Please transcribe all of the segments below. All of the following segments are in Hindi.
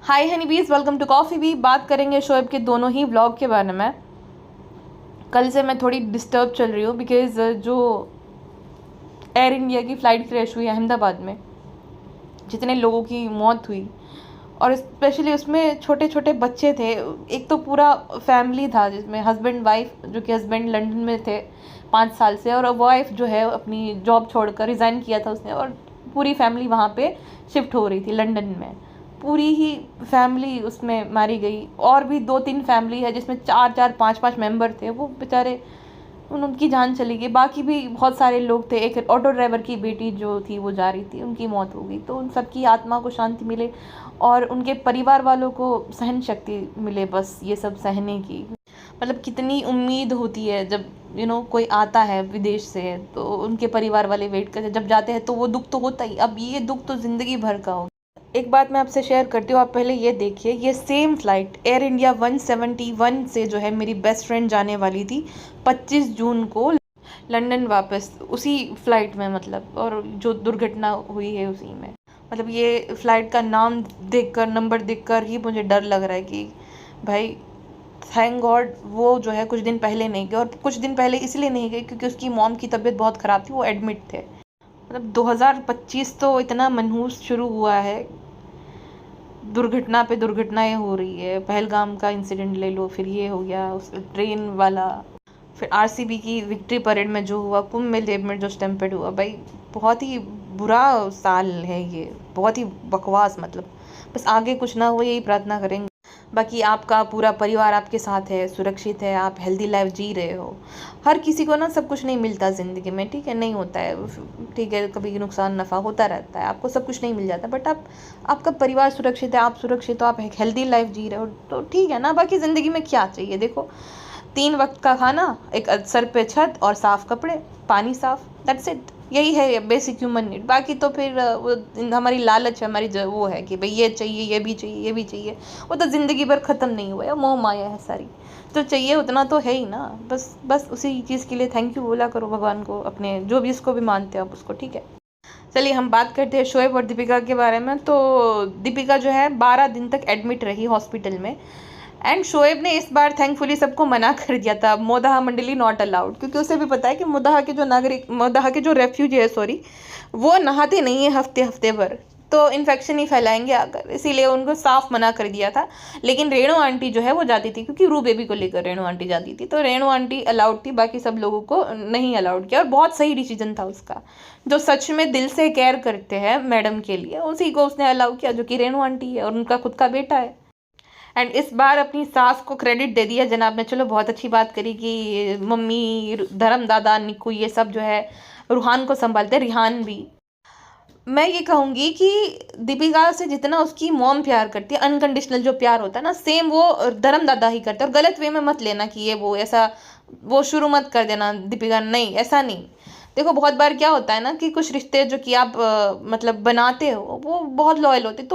Hi honeybees, welcome to Coffee Bee. बात करेंगे शोएब के दोनों ही व्लॉग के बारे में। कल से मैं थोड़ी डिस्टर्ब चल रही हूँ बिकॉज़ जो एयर इंडिया की फ़्लाइट क्रैश हुई अहमदाबाद में, जितने लोगों की मौत हुई और स्पेशली उसमें छोटे छोटे बच्चे थे। एक तो पूरा फैमिली था जिसमें हस्बैंड वाइफ, जो कि हस्बैंड लंदन में थे 5 साल से, और वाइफ जो है अपनी जॉब छोड़कर रिज़ाइन किया था उसने, और पूरी फैमिली वहाँ पे शिफ्ट हो रही थी लंदन में। पूरी ही फैमिली उसमें मारी गई। और भी 2-3 फैमिली है जिसमें 4-4 5-5 मेंबर थे, वो बेचारे उनकी जान चली गई। बाकी भी बहुत सारे लोग थे। एक ऑटो ड्राइवर की बेटी जो थी वो जा रही थी, उनकी मौत हो गई। तो उन सबकी आत्मा को शांति मिले और उनके परिवार वालों को सहन शक्ति मिले, बस ये सब सहने की। मतलब कितनी उम्मीद होती है जब कोई आता है विदेश से, तो उनके परिवार वाले वेट करते, जब जाते हैं तो वो दुख तो होता ही। अब ये दुख तो ज़िंदगी भर का हो। एक बात मैं आपसे शेयर करती हूँ, आप पहले ये देखिए, ये सेम फ्लाइट एयर इंडिया 171 से जो है मेरी बेस्ट फ्रेंड जाने वाली थी 25 जून को लंदन वापस, उसी फ्लाइट में मतलब, और जो दुर्घटना हुई है उसी में। मतलब ये फ़्लाइट का नाम देखकर, नंबर देखकर ही मुझे डर लग रहा है कि भाई थैंक गॉड वो जो है कुछ दिन पहले नहीं गए। और कुछ दिन पहले इसलिए नहीं गए क्योंकि उसकी मॉम की तबीयत बहुत ख़राब थी, वो एडमिट थे। मतलब 2025 तो इतना मनहूस शुरू हुआ है, दुर्घटना पे दुर्घटनाएं हो रही है। पहलगाम का इंसिडेंट ले लो, फिर ये हो गया उस ट्रेन वाला, फिर आरसीबी की विक्ट्री परेड में जो हुआ, कुंभ मेले में जो स्टम्पेड हुआ। भाई बहुत ही बुरा साल है ये, बहुत ही बकवास। मतलब बस आगे कुछ ना हो, यही प्रार्थना करेंगे। बाकी आपका पूरा परिवार आपके साथ है, सुरक्षित है, आप हेल्दी लाइफ जी रहे हो। हर किसी को ना सब कुछ नहीं मिलता ज़िंदगी में, ठीक है, नहीं होता है, ठीक है, कभी नुकसान नफ़ा होता रहता है, आपको सब कुछ नहीं मिल जाता। बट आपका परिवार सुरक्षित है, आप सुरक्षित हो, आप एक हेल्दी लाइफ जी रहे हो, तो ठीक है ना। बाकी ज़िंदगी में क्या चाहिए? देखो, 3 वक्त का खाना, एक सर पे छत और साफ़ कपड़े, पानी साफ़, दैट्स इट। यही है बेसिक ह्यूमन नीड। बाकी तो फिर वो हमारी लालच है, हमारी जो वो है कि भाई ये चाहिए, ये भी चाहिए, ये भी चाहिए। वो तो ज़िंदगी भर ख़त्म नहीं हुआ है, मोह माया है सारी। तो चाहिए उतना तो है ही ना। बस उसी चीज़ के लिए थैंक यू बोला करो भगवान को, अपने जो भी इसको भी मानते हो आप उसको, ठीक है। चलिए हम बात करते हैं शोएब और दीपिका के बारे में। तो दीपिका जो है 12 दिन तक एडमिट रही हॉस्पिटल में। एंड शोएब ने इस बार थैंकफुली सबको मना कर दिया था, मोदाहा मंडली नॉट अलाउड, क्योंकि उसे भी पता है कि मोदाहा के जो रेफ्यूजी है, सॉरी, वो नहाते नहीं है हफ्ते हफ्ते भर, तो इन्फेक्शन ही फैलाएंगे आकर, इसीलिए उनको साफ मना कर दिया था। लेकिन रेणु आंटी जो है वो जाती थी, क्योंकि रू बेबी को लेकर रेणु आंटी जाती थी, तो रेणु आंटी अलाउड थी, बाकी सब लोगों को नहीं अलाउड किया। और बहुत सही डिसीजन था उसका। जो सच में दिल से केयर करते हैं मैडम के लिए, उसी को उसने अलाउ किया, जो कि रेणु आंटी है और उनका खुद का बेटा है। एंड इस बार अपनी सास को क्रेडिट दे दिया जनाब ने। चलो बहुत अच्छी बात करी कि मम्मी, धर्म दादा, निक्कू, ये सब जो है रूहान को संभालते, रिहान भी। मैं ये कहूँगी कि दीपिका से जितना उसकी मॉम प्यार करती है, अनकंडीशनल जो प्यार होता है ना, सेम वो धर्म दादा ही करते हैं। और गलत वे में मत लेना कि ये वो ऐसा, वो शुरू मत कर देना दीपिका, नहीं ऐसा नहीं। देखो बहुत बार क्या होता है ना कि कुछ रिश्ते जो कि आप मतलब बनाते हो वो बहुत लॉयल होते,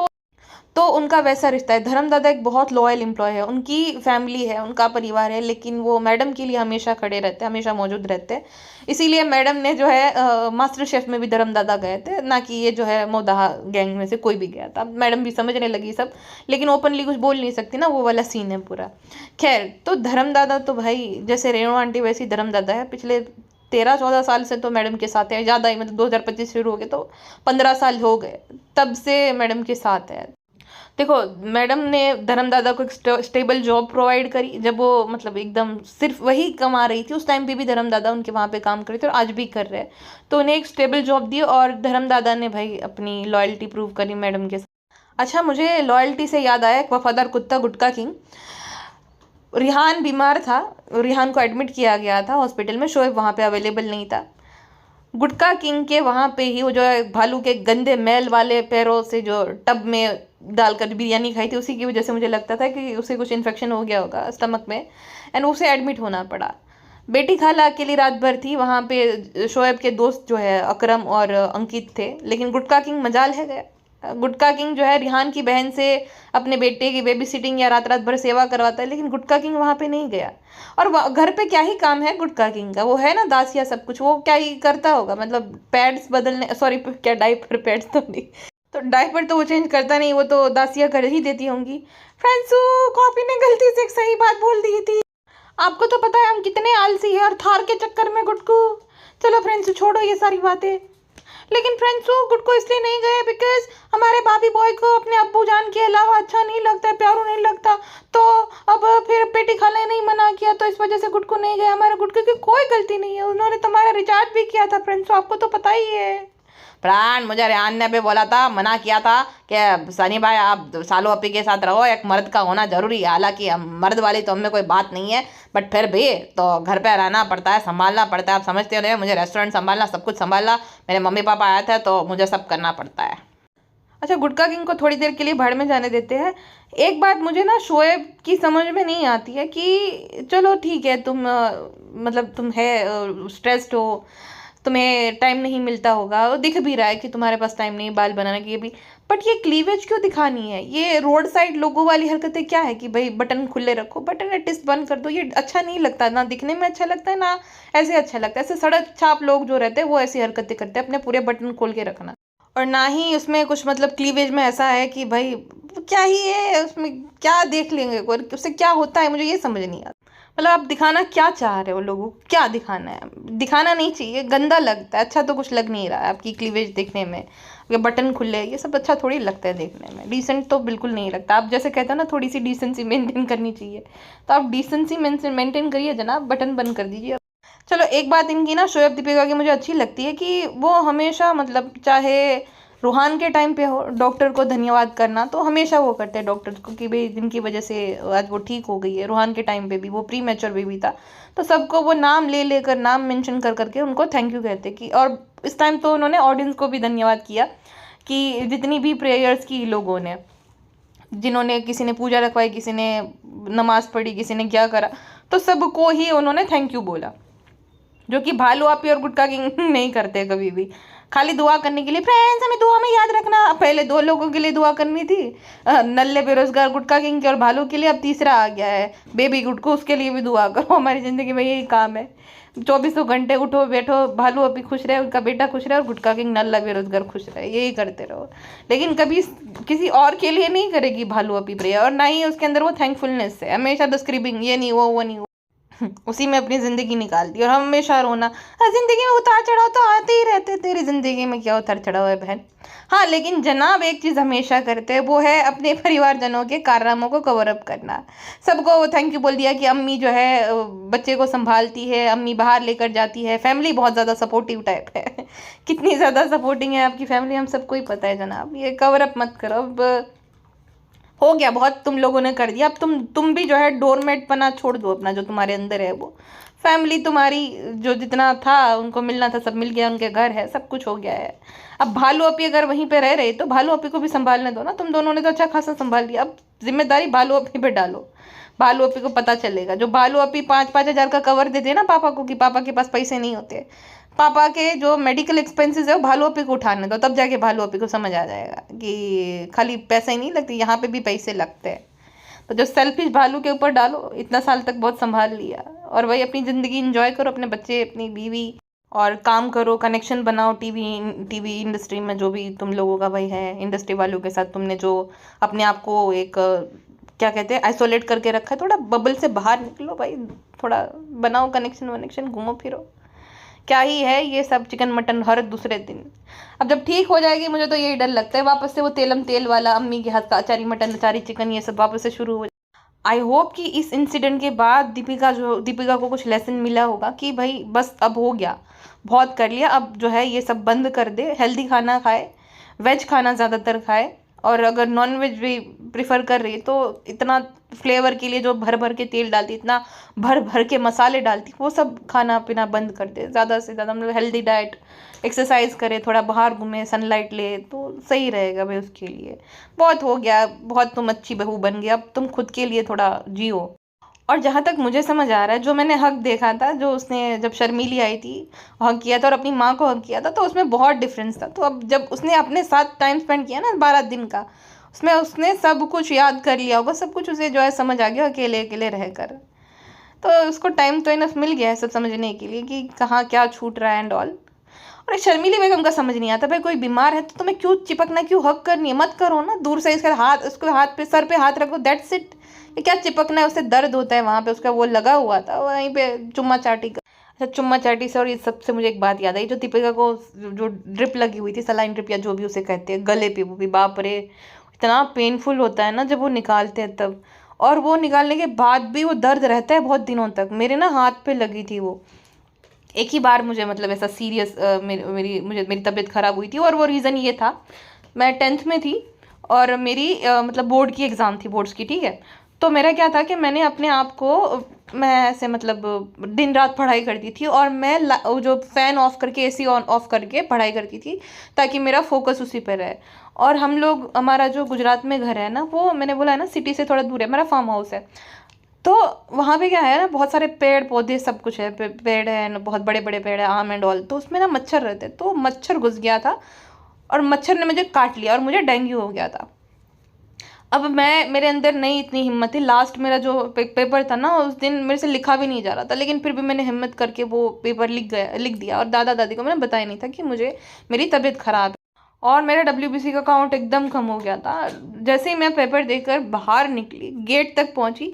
तो उनका वैसा रिश्ता है। धर्म दादा एक बहुत लॉयल एम्प्लॉय है, उनकी फैमिली है, उनका परिवार है, लेकिन वो मैडम के लिए हमेशा खड़े रहते हैं, हमेशा मौजूद रहते हैं। इसीलिए मैडम ने जो है मास्टर शेफ में भी धर्म दादा गए थे, ना कि ये जो है मोदाहा गैंग में से कोई भी गया था। मैडम भी समझने लगी सब, लेकिन ओपनली कुछ बोल नहीं सकती ना, वो वाला सीन है पूरा। खैर, तो धर्म दादा तो भाई जैसे रेणु आंटी वैसी धर्म दादा है। पिछले 13-14 साल से तो मैडम के साथ है, ज़्यादा ही, मतलब 2025 शुरू हो गए तो 15 साल हो गए, तब से मैडम के साथ है। देखो, मैडम ने धर्म दादा को एक स्टेबल जॉब प्रोवाइड करी, जब वो मतलब एकदम सिर्फ वही कमा रही थी। उस टाइम पे भी धर्म दादा उनके वहाँ पे काम कर रहे थे और आज भी कर रहे हैं, तो उन्हें एक स्टेबल जॉब दी और धर्म दादा ने भाई अपनी लॉयल्टी प्रूव करी मैडम के साथ। अच्छा, मुझे लॉयल्टी से याद आया, एक वफादार कुत्ता गुटका किंग। रिहान बीमार था, रिहान को एडमिट किया गया था हॉस्पिटल में, शोएब वहाँ पे अवेलेबल नहीं था। गुटका किंग के वहाँ पे ही वो जो है भालू के गंदे मैल वाले पैरों से जो टब में डालकर बिरयानी खाई थी, उसी की वजह से मुझे लगता था कि उसे कुछ इन्फेक्शन हो गया होगा स्टमक में, एंड उसे एडमिट होना पड़ा। बेटी खाला अकेली रात भर थी वहाँ पे। शोएब के दोस्त जो है अकरम और अंकित थे, लेकिन गुटका किंग मजाल है गया। गुटका किंग जो है रिहान की बहन से अपने बेटे की बेबी सिटिंग या रात रात भर सेवा करवाता है, लेकिन गुटका किंग वहाँ पे नहीं गया। और घर पे क्या ही काम है गुटका किंग का, वो है ना दासिया सब कुछ, वो क्या ही करता होगा, मतलब पैड्स बदलने, सॉरी क्या डाइपर पैड्स तो नहीं, तो डायपर तो वो चेंज करता नहीं, वो तो दासियाँ कर ही देती होंगी। फ्रेंड्सू, कॉपी ने गलती से एक सही बात बोल दी थी। आपको तो पता है हम कितने आलसी हैं, और थार के चक्कर में गुटकू। चलो फ्रेंड्सू, छोड़ो ये सारी बातें। लेकिन फ्रेंड्सू, गुटकू इसलिए नहीं गए बिकॉज हमारे भाभी बॉय को अपने अब्बू जान के अलावा अच्छा नहीं लगता है, प्यारू नहीं लगता। तो अब फिर पेटी खाला ने नहीं मना किया, तो इस वजह से गुटकू नहीं गए। हमारे गुटकू की कोई गलती नहीं है, उन्होंने तुम्हारा रिचार्ज भी किया था फ्रेंड्सू, आपको तो पता ही है। प्राण, मुझे रेहान ने भी बोला था, मना किया था कि सनी भाई आप सालू अपी के साथ रहो, एक मर्द का होना जरूरी है। हालांकि हम मर्द वाली तो हमें कोई बात नहीं है, बट फिर भी तो घर पे रहना पड़ता है, संभालना पड़ता है। आप समझते हो, मुझे रेस्टोरेंट संभालना, सब कुछ संभालना, मेरे मम्मी पापा आए थे तो मुझे सब करना पड़ता है। अच्छा, गुटका किंग को थोड़ी देर के लिए भाड़ में जाने देते हैं। एक बात मुझे ना शोएब की समझ में नहीं आती है कि चलो ठीक है, तुम मतलब तुम है स्ट्रेस्ड हो, तुम्हें टाइम नहीं मिलता होगा, वो दिख भी रहा है कि तुम्हारे पास टाइम नहीं बाल बनाने के भी, बट ये क्लीवेज क्यों दिखानी है? ये रोड साइड लोगों वाली हरकतें क्या है कि भाई बटन खुले रखो, बटन एटलीस्ट बंद कर दो। ये अच्छा नहीं लगता, ना दिखने में अच्छा लगता है, ना ऐसे अच्छा लगता है। ऐसे सड़क छाप लोग जो रहते हैं वो ऐसी हरकतें करते हैं, अपने पूरे बटन खोल के रखना। और ना ही उसमें कुछ मतलब क्लीवेज में ऐसा है कि भाई क्या ही है उसमें, क्या देख लेंगे और उससे क्या होता है, मुझे ये समझ नहीं आता। मतलब आप दिखाना क्या चाह रहे हो लोगों को, क्या दिखाना है? दिखाना नहीं चाहिए, गंदा लगता है, अच्छा तो कुछ लग नहीं रहा है आपकी क्लीवेज देखने में। ये बटन खुले, ये सब अच्छा थोड़ी लगता है देखने में, डिसेंट तो बिल्कुल नहीं लगता। आप जैसे कहते हो ना थोड़ी सी डिसेंसी मेंटेन करनी चाहिए, तो आप डिसेंसी मेंटेन करिए जनाब, बटन बंद कर दीजिए। चलो एक बात इनकी ना शोएब दीपिका की मुझे अच्छी लगती है कि वो हमेशा मतलब चाहे रूहान के टाइम पे हो डॉक्टर को धन्यवाद करना, तो हमेशा वो करते हैं डॉक्टर्स को कि भाई जिनकी वजह से आज वो ठीक हो गई है। रूहान के टाइम पे भी वो प्री मैच्योर बेबी था, तो सबको वो नाम ले लेकर, नाम मेंशन कर करके उनको थैंक यू कहते कि। और इस टाइम तो उन्होंने ऑडियंस को भी धन्यवाद किया कि जितनी भी प्रेयर्स की लोगों ने, जिन्होंने, किसी ने पूजा रखवाई, किसी ने नमाज पढ़ी, किसी ने क्या करा, तो सबको ही उन्होंने थैंक यू बोला, जो कि भालू आपी और गुटका किंग नहीं करते कभी भी। खाली दुआ करने के लिए, फ्रेंड्स हमें दुआ में याद रखना। पहले 2 लोगों के लिए दुआ करनी थी, नल्ले बेरोजगार गुटका किंग के और भालू के लिए, अब तीसरा आ गया है बेबी गुटकू, उसके लिए भी दुआ करो। हमारी ज़िंदगी में यही काम है, 24 घंटे उठो बैठो, भालू अभी खुश रहे, उनका बेटा खुश रहे, और गुटका किंग नल्ला बेरोजगार खुश रहे, यही करते रहो। लेकिन कभी किसी और के लिए नहीं करेगी भालू अभी प्रेयर, और ना ही उसके अंदर वो थैंकफुलनेस है। हमेशा डिस्क्रिबिंग, ये नहीं वो नहीं वो, उसी में अपनी ज़िंदगी निकालती है। और हमेशा रोना, हाँ ज़िंदगी में उतार चढ़ाव तो आते ही रहते, तेरी ज़िंदगी में क्या उतार चढ़ाव है बहन। हाँ, लेकिन जनाब एक चीज़ हमेशा करते हैं, वो है अपने परिवारजनों के कारनामों को कवर अप करना। सबको थैंक यू बोल दिया कि अम्मी जो है बच्चे को संभालती है, अम्मी बाहर लेकर जाती है, फैमिली बहुत ज़्यादा सपोर्टिव टाइप है। कितनी ज़्यादा सपोर्टिंग है आपकी फैमिली हम सबको ही पता है जनाब, ये कवर अप मत करो। अब हो गया बहुत, तुम लोगों ने कर दिया। अब तुम भी जो है डोरमेट पना छोड़ दो अपना, जो तुम्हारे अंदर है वो। फैमिली तुम्हारी जो जितना था उनको मिलना था सब मिल गया, उनके घर है, सब कुछ हो गया है। अब भालू अपी अगर वहीं पे रह रहे तो भालू अपी को भी संभालने दो ना, तुम दोनों ने तो अच्छा खासा संभाल लिया, अब जिम्मेदारी भालू अपी पे डालो। भालू अपी को पता चलेगा, जो भालू अपी 5-5 हज़ार का कवर देते हैं ना पापा को, कि पापा के पास पैसे नहीं होते, पापा के जो मेडिकल एक्सपेंसेस है वो भालू अपी को उठाने दो, तब जाके भालू अपी को समझ आ जाएगा कि खाली पैसे ही नहीं लगते, यहाँ पे भी पैसे लगते हैं। तो जो सेल्फिश भालू के ऊपर डालो, इतना साल तक बहुत संभाल लिया, और वही अपनी ज़िंदगी इंजॉय करो, अपने बच्चे, अपनी बीवी, और काम करो, कनेक्शन बनाओ टीवी इंडस्ट्री में, जो भी तुम लोगों का भाई है इंडस्ट्री वालों के साथ, तुमने जो अपने आप को एक क्या कहते हैं आइसोलेट करके रखा है, थोड़ा बबल से बाहर निकलो भाई, थोड़ा बनाओ कनेक्शन वनेक्शन, घूमो फिरो। क्या ही है ये सब चिकन मटन हर दूसरे दिन। अब जब ठीक हो जाएगी, मुझे तो यही डर लगता है वापस से वो तेलम तेल वाला अम्मी के हाथ का अचारी मटन, अचारी चिकन, ये सब वापस से शुरू हो। आई होप कि इस इंसिडेंट के बाद दीपिका को कुछ लेसन मिला होगा कि भाई बस अब हो गया, बहुत कर लिया, अब जो है ये सब बंद कर दे, हेल्दी खाना खाए, वेज खाना ज़्यादातर खाए, और अगर नॉन वेज भी प्रिफर कर रही है तो इतना फ्लेवर के लिए जो भर भर के तेल डालती, इतना भर भर के मसाले डालती, वो सब खाना पीना बंद कर दे, ज़्यादा से ज़्यादा मतलब हेल्दी डाइट, एक्सरसाइज करे, थोड़ा बाहर घूमे, सनलाइट ले, तो सही रहेगा भाई उसके लिए। बहुत हो गया, बहुत तुम अच्छी बहू बन गई, अब तुम खुद के लिए थोड़ा जियो। और जहाँ तक मुझे समझ आ रहा है, जो मैंने हक देखा था, जो उसने जब शर्मीली आई थी हक किया था और अपनी माँ को हक किया था, तो उसमें बहुत डिफरेंस था। तो अब जब उसने अपने साथ टाइम स्पेंड किया ना 12 दिन का, उसमें उसने सब कुछ याद कर लिया होगा, सब कुछ उसे जो है समझ आ गया अकेले अकेले रहकर। तो उसको टाइम तो इनफ मिल गया है सब समझने के लिए कि कहाँ क्या छूट रहा है एंड ऑल। और शर्मिली बेगम का समझ नहीं आता, भाई कोई बीमार है तो तुम्हें क्यों चिपकना, क्यों हक करनी है, मत करो ना, दूर से इसका हाथ, उसको हाथ पे, सर पे हाथ रखो, दैट्स इट। ये क्या चिपकना है, उससे दर्द होता है वहाँ पे, उसका वो लगा हुआ था वहीं पे चुम्मा चाटी का। अच्छा, चुम्मा चाटी से और इस सबसे मुझे एक बात याद आई, जो दीपिका को जो ड्रिप लगी हुई थी, सलाइन ड्रिप या जो भी उसे कहते हैं, गले पे, वो भी बाप रे इतना पेनफुल होता है ना जब वो निकालते हैं तब, और वो निकालने के बाद भी वो दर्द रहता है बहुत दिनों तक। मेरे ना हाथ पे लगी थी वो, एक ही बार मुझे मतलब ऐसा सीरियस मेरी तबीयत ख़राब हुई थी, और वो रीज़न ये था, मैं 10th में थी और मेरी मतलब बोर्ड की एग्ज़ाम थी, बोर्ड्स की, ठीक है। तो मेरा क्या था कि मैंने अपने आप को, मैं ऐसे मतलब दिन रात पढ़ाई करती थी, और मैं वो जो फ़ैन ऑफ करके, एसी ऑन ऑफ करके पढ़ाई करती थी ताकि मेरा फोकस उसी पर रहे। और हम लोग, हमारा जो गुजरात में घर है ना, वो मैंने बोला है ना सिटी से थोड़ा दूर है, मेरा फार्म हाउस है। तो वहाँ पे क्या है ना, बहुत सारे पेड़ पौधे सब कुछ है, पेड़ है ना, बहुत बड़े बड़े पेड़ है, आम एंड ऑल। तो उसमें ना मच्छर रहते, तो मच्छर घुस गया था और मच्छर ने मुझे काट लिया और मुझे डेंगू हो गया था। अब मेरे अंदर नहीं इतनी हिम्मत थी, लास्ट मेरा जो पेपर था ना उस दिन मेरे से लिखा भी नहीं जा रहा था, लेकिन फिर भी मैंने हिम्मत करके वो पेपर लिख दिया, और दादा दादी को मैंने बताया नहीं था कि मुझे मेरी तबीयत ख़राब है। और मेरा WBC का काउंट एकदम कम हो गया था। जैसे ही मैं पेपर देकर बाहर निकली, गेट तक पहुंची,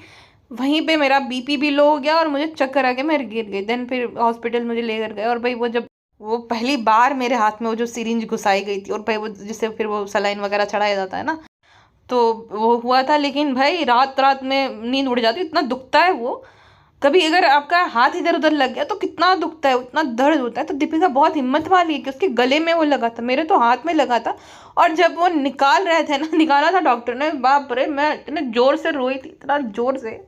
वहीं पे मेरा BP भी लो हो गया और मुझे चक्कर आ गया, मैं गिर गई। देन फिर हॉस्पिटल मुझे लेकर गए, और भाई वो जब वो पहली बार मेरे हाथ में वो जो सिरिंज घुसाई गई थी, और भाई वो जिससे फिर वो सलाइन वगैरह चढ़ाया जाता है ना, तो वो हुआ था। लेकिन भाई रात रात में नींद उड़ जाती, इतना दुखता है वो। कभी अगर आपका हाथ इधर उधर लग गया तो कितना दुखता है, उतना दर्द होता है। तो दीपिका बहुत हिम्मत वाली है कि उसके गले में वो लगा था, मेरे तो हाथ में लगा था। और जब वो निकाल रहे थे ना, निकाला था डॉक्टर ने, बाप रे मैं इतने जोर से रोई थी, इतना जोर से।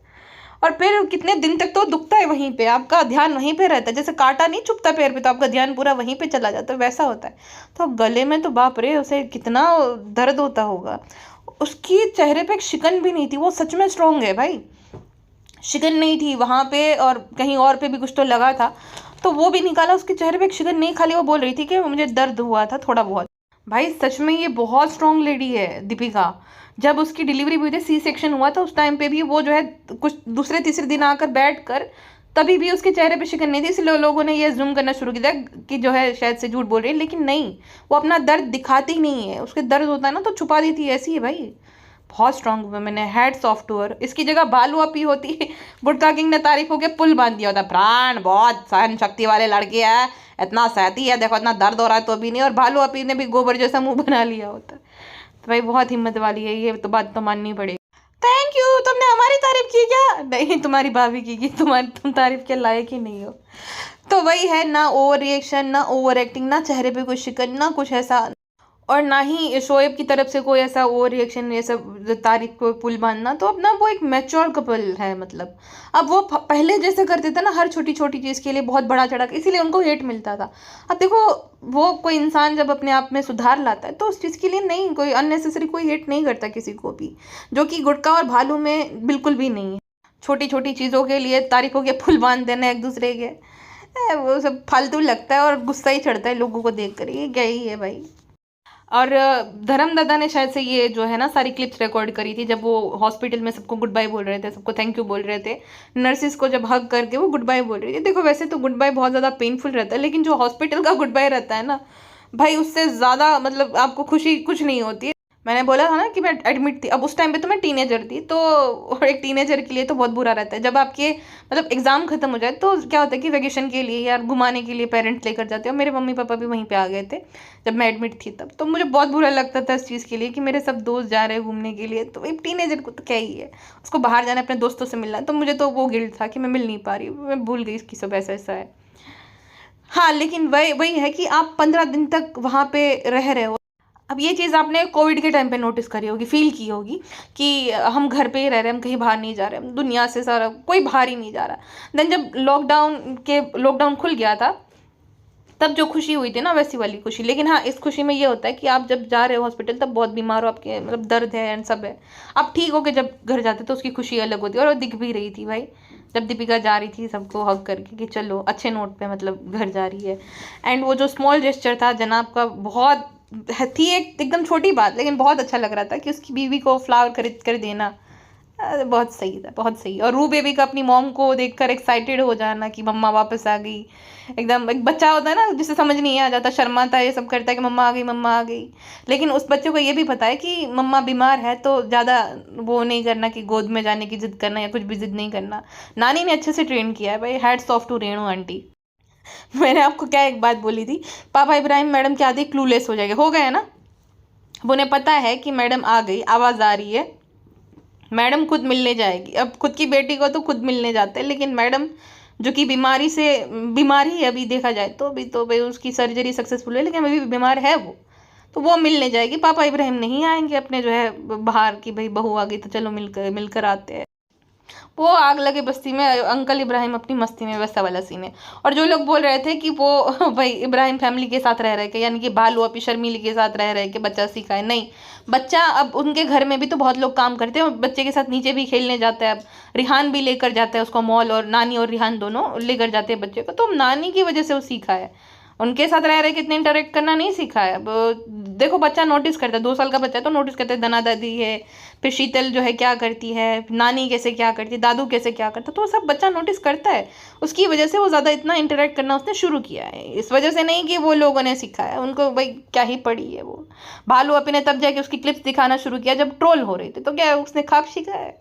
और फिर कितने दिन तक तो दुखता है वहीं पे, आपका ध्यान वहीं पे रहता है, जैसे कांटा नहीं चुभता पैर पे तो आपका ध्यान पूरा वहीं पे चला जाता है, वैसा होता है। तो गले में तो बाप रे उसे कितना दर्द होता होगा। उसकी चेहरे पे एक शिकन भी नहीं थी, वो सच में स्ट्रोंग है भाई, शिकन नहीं थी वहाँ पे, और कहीं और पे भी कुछ तो लगा था, तो वो भी निकाला। उसके चेहरे पे एक शिकन नहीं, खाली वो बोल रही थी कि मुझे दर्द हुआ था थोड़ा बहुत। भाई सच में ये बहुत स्ट्रांग लेडी है दीपिका। जब उसकी डिलीवरी भी हुई थी, C सेक्शन हुआ था, उस टाइम पे भी वो जो है कुछ दूसरे तीसरे दिन आकर बैठ कर, तभी भी उसके चेहरे पे शिकन नहीं थी, इसलिए लोगों ने ये जूम करना शुरू किया कि जो है शायद से झूठ बोल रही है, लेकिन नहीं, वो अपना दर्द दिखाती ही नहीं है। उसके दर्द होता है ना तो छुपा देती है, ऐसी है भाई। बहुत स्ट्रांग वुमेन है, हैट्स ऑफ टू हर। इसकी जगह बालू अपी होती, गुटका किंग ने तारीफ होकर पुल बांध दिया होता, प्राण बहुत सहन शक्ति वाले लड़की है, इतना सहती है, देखो इतना दर्द हो रहा है तो भी नहीं। और बालू अपी ने भी गोबर जैसा मुंह बना लिया होता। तो भाई बहुत हिम्मत वाली है, ये तो बात तो माननी पड़ेगी। थैंक यू, तुमने हमारी तारीफ की क्या? नहीं, तुम्हारी भाभी की, तुम तारीफ के लायक ही नहीं हो। तो वही है ना, ओवर रिएक्शन, ना ओवर एक्टिंग, ना चेहरे पे कोई शिकन, ना कुछ ऐसा, और ना ही शोएब की तरफ से कोई ऐसा ओवर रिएक्शन, ये सब तारीफ को पुल बांधना। तो अपना वो एक मैच्योर कपल है मतलब। अब वो पहले जैसे करते थे ना, हर छोटी छोटी चीज़ के लिए बहुत बड़ा चढ़ा, इसीलिए उनको हेट मिलता था। अब देखो, वो कोई इंसान जब अपने आप में सुधार लाता है तो उस चीज़ के लिए नहीं, कोई अननेसेसरी कोई हेट नहीं करता किसी को भी, जो कि गुटका और भालू में बिल्कुल भी नहीं है। छोटी छोटी चीज़ों के लिए तारीफों के फूल बांध देना एक दूसरे के, वो सब फालतू लगता है और गुस्सा ही चढ़ता है लोगों को देख कर, ये क्या ही है भाई। और धर्म दादा ने शायद से ये जो है ना सारी क्लिप्स रिकॉर्ड करी थी, जब वो हॉस्पिटल में सबको गुड बाय बोल रहे थे, सबको थैंक यू बोल रहे थे, नर्सिस को जब हग करके वो गुड बाय बोल रही थी। देखो वैसे तो गुड बाय बहुत ज़्यादा पेनफुल रहता है, लेकिन जो हॉस्पिटल का गुड बाय रहता है ना भाई, उससे ज़्यादा मतलब आपको खुशी कुछ नहीं होती है। मैंने बोला था ना कि मैं एडमिट थी, अब उस टाइम पे तो मैं टीनेजर थी, तो और एक टीनेजर के लिए तो बहुत बुरा रहता है जब आपके मतलब एग्ज़ाम ख़त्म हो जाए, तो क्या होता है कि वेकेशन के लिए या घुमाने के लिए पेरेंट्स लेकर जाते हैं। मेरे मम्मी पापा भी वहीं पे आ गए थे जब मैं एडमिट थी तब, तो मुझे बहुत बुरा लगता था इस चीज़ के लिए कि मेरे सब दोस्त जा रहे हैं घूमने के लिए, तो एक टीनेजर को तो क्या ही है, उसको बाहर जाना है, अपने दोस्तों से मिलना है, तो मुझे तो वो गिल्ट था कि मैं मिल नहीं पा रही, मैं भूल गई इसकी सब ऐसा ऐसा है। हाँ, लेकिन वही वही है कि आप 15 दिन तक वहाँ पे रह रहे हो। अब ये चीज़ आपने कोविड के टाइम पे नोटिस करी होगी, फील की होगी कि हम घर पे ही रह रहे हैं, हम कहीं बाहर नहीं जा रहे, हम दुनिया से सारा कोई बाहर ही नहीं जा रहा। देन जब लॉकडाउन खुल गया था, तब जो खुशी हुई थी ना वैसी वाली खुशी। लेकिन हाँ, इस खुशी में ये होता है कि आप जब जा रहे हो हॉस्पिटल तब बहुत बीमार हो, आपके मतलब दर्द है एंड सब है, आप ठीक हो के जब घर जाते तो उसकी खुशी अलग होती है। और वो दिख भी रही थी भाई, जब दीपिका जा रही थी सबको हग करके कि चलो अच्छे नोट पे मतलब घर जा रही है। एंड वो जो स्मॉल जेस्चर था जनाब का, बहुत थी एक एकदम छोटी बात, लेकिन बहुत अच्छा लग रहा था कि उसकी बीवी को फ्लावर खरीद कर देना। अरे बहुत सही था, बहुत सही। और रू बेबी का अपनी मॉम को देखकर एक्साइटेड हो जाना कि मम्मा वापस आ गई। एकदम एक बच्चा होता है ना जिसे समझ नहीं आ जाता, शर्माता है, ये सब करता है कि मम्मा आ गई, मम्मा आ गई। लेकिन उस बच्चे को ये भी पता है कि मम्मा बीमार है, तो ज़्यादा वो नहीं करना कि गोद में जाने की जिद करना या कुछ भी जिद नहीं करना। नानी ने अच्छे से ट्रेन किया है भाई, hats off to Renu aunty. मैंने आपको क्या एक बात बोली थी, पापा इब्राहिम मैडम के आते क्लूलेस हो जाएंगे, हो गए ना। अब उन्हें पता है कि मैडम आ गई, आवाज़ आ रही है, मैडम खुद मिलने जाएगी। अब खुद की बेटी को तो खुद मिलने जाते हैं, लेकिन मैडम जो कि बीमारी है अभी देखा जाए तो, अभी तो भाई उसकी सर्जरी सक्सेसफुल है, लेकिन अभी भी बीमार है वो, तो वो मिलने जाएगी। पापा इब्राहिम नहीं आएंगे अपने जो है बाहर की, भाई बहू आ गई तो चलो मिलकर आते हैं। वो आग लगे बस्ती में, अंकल इब्राहिम अपनी मस्ती में, वैसा वाला सीन है। और जो लोग बोल रहे थे कि वो भाई इब्राहिम फैमिली के साथ रह रहे के, यानी कि भालू अपनी शर्मीली के साथ रह रहे के बच्चा सीखा है, नहीं। बच्चा अब उनके घर में भी तो बहुत लोग काम करते हैं, बच्चे के साथ नीचे भी खेलने जाता है। अब रिहान भी लेकर जाता है उसको मॉल, और नानी और रिहान दोनों लेकर जाते हैं बच्चे को, तो नानी की वजह से वो सीखा है। उनके साथ रह रहे कितने इंटरेक्ट करना नहीं सीखा है। अब देखो बच्चा नोटिस करता है, 2 साल का बच्चा है तो नोटिस करता है दना दादी है, फिर शीतल जो है क्या करती है, नानी कैसे क्या करती है, दादू कैसे क्या करता है, तो सब बच्चा नोटिस करता है। उसकी वजह से वो ज़्यादा इतना इंटरेक्ट करना उसने शुरू किया है, इस वजह से नहीं कि वो लोगों ने सिखाया है उनको, भाई क्या ही पड़ी है वो। भालू अपने ने तब जाके उसकी क्लिप्स दिखाना शुरू किया जब ट्रोल हो रहे थे, तो क्या उसने खाक सीखा है।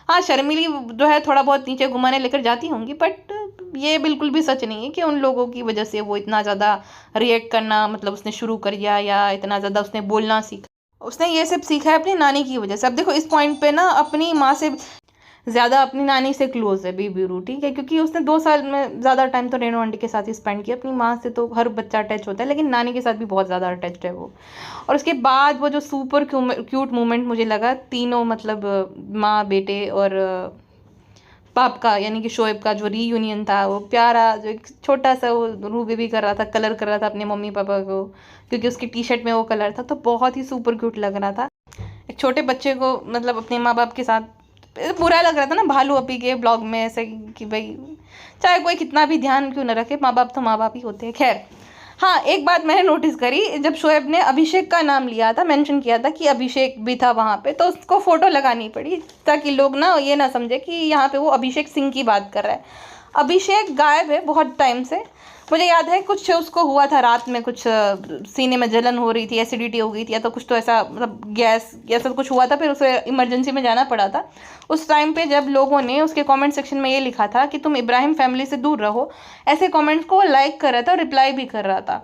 हाँ शर्मिली जो है थोड़ा बहुत नीचे घुमाने लेकर जाती होंगी, बट ये बिल्कुल भी सच नहीं है कि उन लोगों की वजह से वो इतना ज़्यादा रिएक्ट करना मतलब उसने शुरू कर दिया, या इतना ज़्यादा उसने बोलना सीखा। उसने ये सब सीखा है अपनी नानी की वजह से। अब देखो इस पॉइंट पे ना अपनी माँ से ज़्यादा अपनी नानी से क्लोज है बेबी रू, ठीक है, क्योंकि उसने 2 साल में ज़्यादा टाइम तो रेणु आंटी के साथ ही स्पेंड किया। अपनी माँ से तो हर बच्चा अटैच होता है, लेकिन नानी के साथ भी बहुत ज़्यादा अटैच्ड है वो। और उसके बाद वो जो सुपर क्यूट मोमेंट मुझे लगा, तीनों मतलब माँ बेटे और पाप का यानी कि शोएब का जो रीयूनियन था, वो प्यारा जो एक छोटा सा वो रू बेबी कर रहा था, कलर कर रहा था अपने मम्मी पापा को, क्योंकि उसकी टी शर्ट में वो कलर था, तो बहुत ही सुपर क्यूट लग रहा था। एक छोटे बच्चे को मतलब अपने माँ बाप के साथ, बुरा लग रहा था ना भालू अपी के ब्लॉग में ऐसे कि भाई चाहे कोई कितना भी ध्यान क्यों न रखे, माँ बाप तो माँ बाप ही होते हैं। खैर हाँ एक बात मैंने नोटिस करी, जब शोएब ने अभिषेक का नाम लिया था, मेंशन किया था कि अभिषेक भी था वहाँ पे, तो उसको फ़ोटो लगानी पड़ी ताकि लोग ना ये ना समझे कि यहाँ पे वो अभिषेक सिंह की बात कर रहा है। अभिषेक गायब है बहुत टाइम से। मुझे याद है कुछ उसको हुआ था रात में, कुछ सीने में जलन हो रही थी, एसिडिटी हो गई थी, या तो कुछ तो ऐसा मतलब गैस ऐसा कुछ हुआ था, फिर उसे इमरजेंसी में जाना पड़ा था। उस टाइम पे जब लोगों ने उसके कमेंट सेक्शन में ये लिखा था कि तुम इब्राहिम फैमिली से दूर रहो, ऐसे कमेंट्स को वो लाइक कर रहा था और रिप्लाई भी कर रहा था।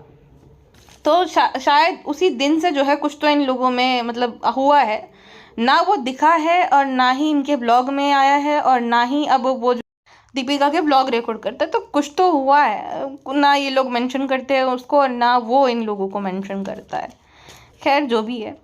तो शायद उसी दिन से जो है कुछ तो इन लोगों में मतलब हुआ है, ना वो दिखा है और ना ही इनके ब्लॉग में आया है, और ना ही अब वो दीपिका के ब्लॉग रिकॉर्ड करता है, तो कुछ तो हुआ है। ना ये लोग मेंशन करते हैं उसको, और ना वो इन लोगों को मेंशन करता है। खैर जो भी है,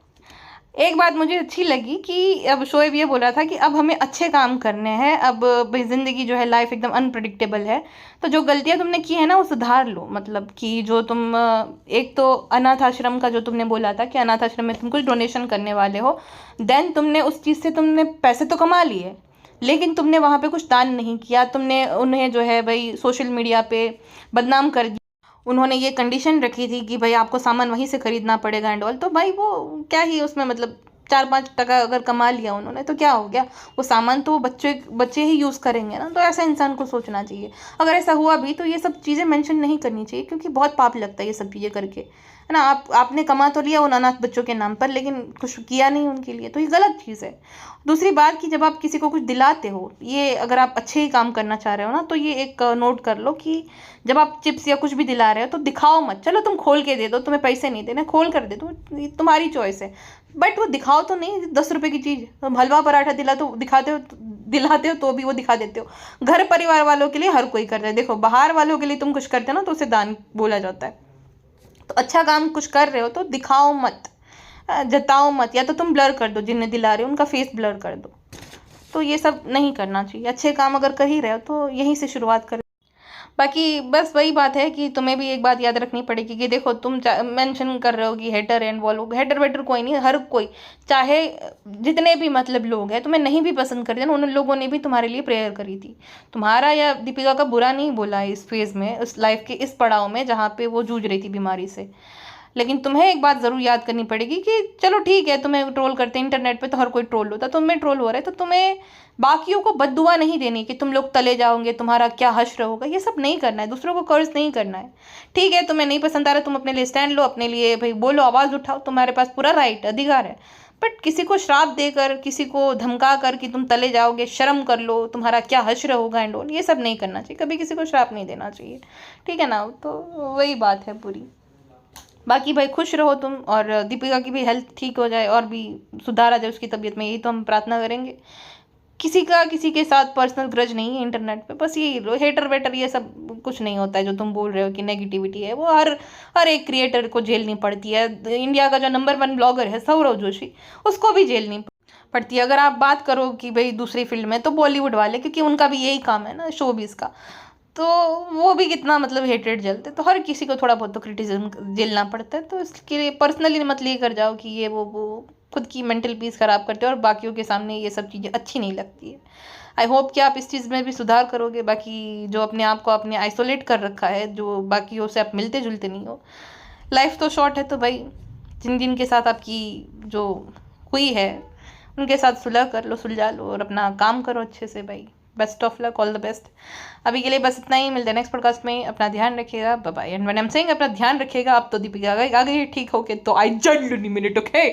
एक बात मुझे अच्छी लगी कि अब शोएब ये बोला था कि अब हमें अच्छे काम करने हैं, अब भाई ज़िंदगी जो है लाइफ एकदम अनप्रडिक्टेबल है, तो जो गलतियां तुमने की है ना वो सुधार लो। मतलब कि जो तुम एक तो अनाथ आश्रम का जो तुमने बोला था कि अनाथ आश्रम में तुम कुछ डोनेशन करने वाले हो, देन तुमने उस चीज़ से तुमने पैसे तो कमा लिए, लेकिन तुमने वहाँ पे कुछ दान नहीं किया, तुमने उन्हें जो है भाई सोशल मीडिया पे बदनाम कर दिया। उन्होंने ये कंडीशन रखी थी कि भाई आपको सामान वहीं से खरीदना पड़ेगा एंड ऑल, तो भाई वो क्या ही उसमें मतलब 4-5 टका अगर कमा लिया उन्होंने तो क्या हो गया, वो सामान तो बच्चे बच्चे ही यूज़ करेंगे ना, तो ऐसा इंसान को सोचना चाहिए। अगर ऐसा हुआ भी तो ये सब चीज़ें मेंशन नहीं करनी चाहिए, क्योंकि बहुत पाप लगता है ये सब चीज़ें करके, है ना। आपने कमा तो लिया उन अनाथ बच्चों के नाम पर, लेकिन कुछ किया नहीं उनके लिए, तो ये गलत चीज़ है। दूसरी बात कि जब आप किसी को कुछ दिलाते हो, ये अगर आप अच्छे ही काम करना चाह रहे हो ना, तो ये एक नोट कर लो कि जब आप चिप्स या कुछ भी दिला रहे हो तो दिखाओ मत। चलो तुम खोल के दे दो, तुम्हें पैसे नहीं देने, खोल कर दे दो, तुम्हारी चॉइस है, बट वो दिखाओ तो नहीं। 10 रुपए की चीज़, तुम हलवा पराठा दिलाते हो तो भी वो दिखा देते हो। घर परिवार वालों के लिए हर कोई करता है, देखो बाहर वालों के लिए तुम कुछ करते हो ना तो उसे दान बोला जाता है। तो अच्छा काम कुछ कर रहे हो तो दिखाओ मत, जताओ मत, या तो तुम ब्लर कर दो, जिन्हें दिला रहे हो उनका फेस ब्लर कर दो। तो ये सब नहीं करना चाहिए। अच्छे काम अगर कर ही रहे हो तो यहीं से शुरुआत कर। बाकी बस वही बात है कि तुम्हें भी एक बात याद रखनी पड़ेगी कि देखो तुम मेंशन कर रहे हो कि हेटर इन्वॉल्व, हेटर वेटर कोई नहीं, हर कोई, चाहे जितने भी मतलब लोग हैं तुम्हें नहीं भी पसंद करते ना, उन लोगों ने भी तुम्हारे लिए प्रेयर करी थी। तुम्हारा या दीपिका का बुरा नहीं बोला इस फेज़ में, उस लाइफ के इस पड़ाव में जहाँ पे वो जूझ रही थी बीमारी से, लेकिन तुम्हें एक बात ज़रूर याद करनी पड़ेगी कि चलो ठीक है, तुम्हें ट्रोल करते हैं इंटरनेट पे, तो हर कोई ट्रोल होता है, तुम्हें ट्रोल हो रहा है तो तुम्हें बाकियों को बद्दुआ नहीं देनी कि तुम लोग तले जाओगे, तुम्हारा क्या हश्र होगा, ये सब नहीं करना है, दूसरों को कर्ज नहीं करना है। ठीक है, तुम्हें नहीं पसंद आ रहा, तुम अपने लिए स्टैंड लो, अपने लिए भाई बोलो, आवाज़ उठाओ, तुम्हारे पास पूरा राइट अधिकार है। बट किसी को श्राप देकर, किसी को धमका कर कि तुम तले जाओगे, शर्म कर लो, तुम्हारा क्या हश्र होगा एंड ऑल, ये सब नहीं करना चाहिए, कभी किसी को श्राप नहीं देना चाहिए, ठीक है ना। तो वही बात है पूरी। बाकी भाई खुश रहो तुम, और दीपिका की भी हेल्थ ठीक हो जाए और भी सुधार आ जाए उसकी तबीयत में, यही तो हम प्रार्थना करेंगे। किसी का किसी के साथ पर्सनल ग्रज नहीं है इंटरनेट पे, बस ये हेटर वेटर ये सब कुछ नहीं होता है जो तुम बोल रहे हो कि नेगेटिविटी है, वो हर एक क्रिएटर को झेलनी पड़ती है। इंडिया का जो नंबर 1 ब्लॉगर है सौरव जोशी, उसको भी झेलनी पड़ती है। अगर आप बात करो कि भाई दूसरी फील्ड में, तो बॉलीवुड वाले, क्योंकि उनका भी यही काम है ना, शोबिज़ का, तो वो भी कितना मतलब हेटेड जलते, तो हर किसी को थोड़ा बहुत तो क्रिटिसिज्म झेलना पड़ता है। तो इसके लिए पर्सनली मत लेकर जाओ कि ये वो खुद की मेंटल पीस ख़राब करते हो और बाकियों के सामने ये सब चीज़ें अच्छी नहीं लगती है। आई होप कि आप इस चीज़ में भी सुधार करोगे। बाकी जो अपने आप को आपने आइसोलेट कर रखा है, जो बाकियों से आप मिलते जुलते नहीं हो, लाइफ तो शॉर्ट है, तो भाई जिन जिन के साथ आपकी जो हुई है उनके साथ सुलह कर लो, सुलझा लो और अपना काम करो अच्छे से भाई। Best of luck, all the best. अभी के लिए बस इतना ही, मिलते हैं नेक्स्ट पॉडकास्ट में। अपना ध्यान रखिएगा, bye bye. And when I am saying अपना ध्यान रखिएगा, अब तो दीपिका आ गई ठीक होके, तो आई जल्द मिनट, ओके।